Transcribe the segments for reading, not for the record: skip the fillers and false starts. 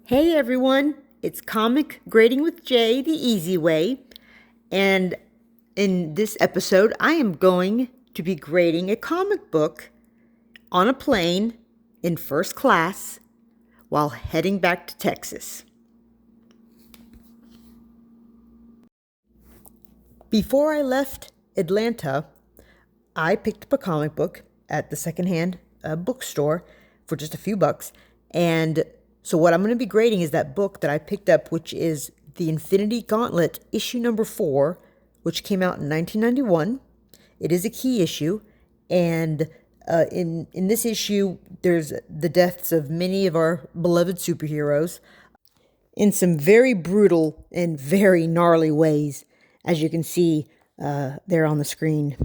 Hey everyone, it's Comic Grading with Jay, the easy way. And in this episode, I am going to be grading a comic book on a plane in first class while heading back to Texas. Before I left Atlanta, I picked up a comic book at the secondhand bookstore for just a few bucks. And so what I'm going to be grading is that book that I picked up, which is The Infinity Gauntlet, issue number 4, which came out in 1991. It is a key issue. And in this issue, there's the deaths of many of our beloved superheroes in some very brutal and very gnarly ways, as you can see there on the screen.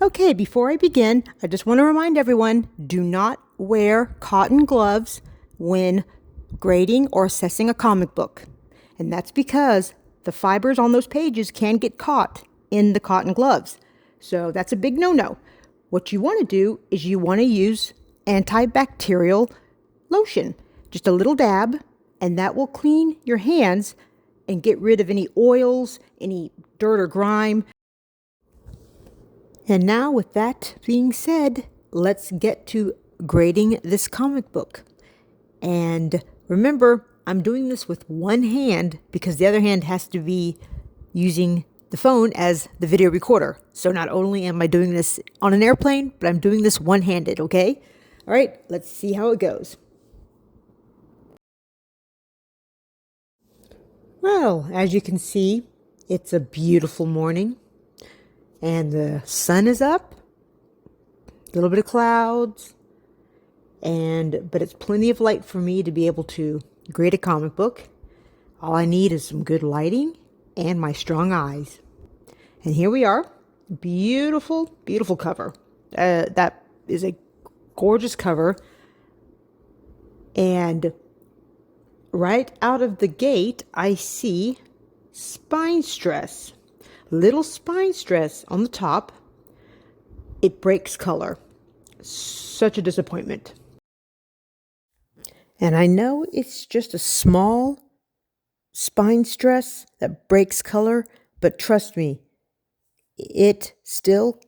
Okay, before I begin, I just want to remind everyone, do not wear cotton gloves when grading or assessing a comic book. And that's because the fibers on those pages can get caught in the cotton gloves. So that's a big no-no. What you want to do is you want to use antibacterial lotion. Just a little dab, and that will clean your hands and get rid of any oils, any dirt or grime. And now, with that being said, let's get to grading this comic book. And remember, I'm doing this with one hand because the other hand has to be using the phone as the video recorder. So not only am I doing this on an airplane, but I'm doing this one-handed, okay? All right, let's see how it goes. Well, as you can see, it's a beautiful morning. And the sun is up, a little bit of clouds, but it's plenty of light for me to be able to grade a comic book. All I need is some good lighting and my strong eyes. And here we are. Beautiful, beautiful cover. That is a gorgeous cover. And right out of the gate, I see spine stress. Little spine stress on the top. It breaks color. Such a disappointment. And I know it's just a small spine stress that breaks color, but trust me, it still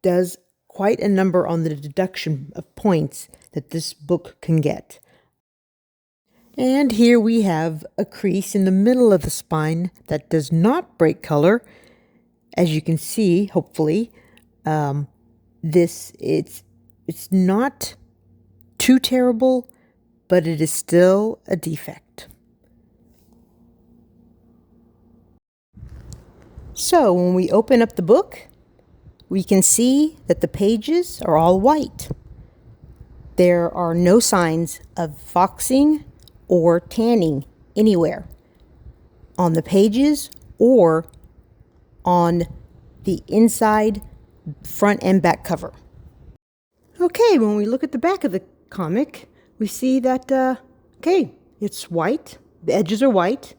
does quite a number on the deduction of points that this book can get. And here we have a crease in the middle of the spine that does not break color. As you can see, hopefully, it's not too terrible, but it is still a defect. So when we open up the book, we can see that the pages are all white. There are no signs of foxing or tanning anywhere on the pages or on the inside front and back cover. Okay, when we look at the back of the comic, we see that, it's white. The edges are white.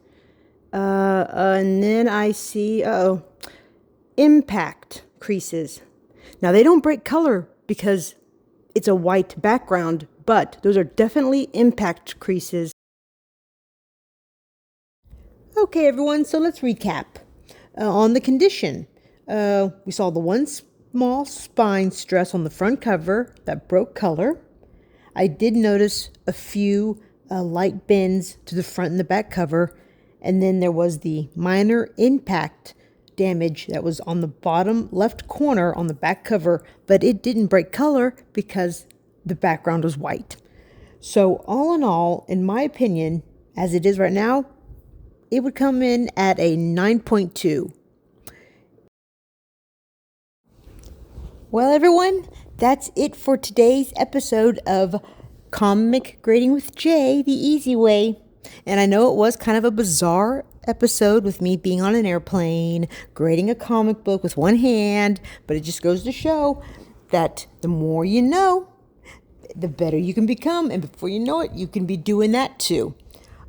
And then I see, impact creases. Now, they don't break color because it's a white background, but those are definitely impact creases. Okay, everyone, so let's recap. On the condition, we saw the one small spine stress on the front cover that broke color. I did notice a few light bends to the front and the back cover, and then there was the minor impact damage that was on the bottom left corner on the back cover, but it didn't break color because the background was white. So all in all, in my opinion, as it is right now, it would come in at a 9.2. Well, everyone, that's it for today's episode of Comic Grading with Jay, the easy way. And I know it was kind of a bizarre episode with me being on an airplane, grading a comic book with one hand, but it just goes to show that the more you know, the better you can become. And before you know it, you can be doing that too.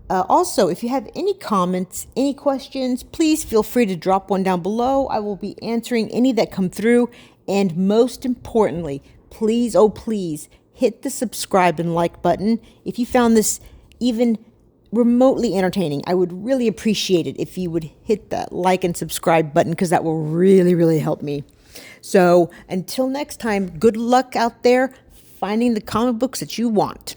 Also, if you have any comments, any questions, please feel free to drop one down below. I will be answering any that come through. And most importantly, please, oh please, hit the subscribe and like button. If you found this even remotely entertaining, I would really appreciate it if you would hit that like and subscribe button, because that will really, really help me. So until next time, good luck out there finding the comic books that you want.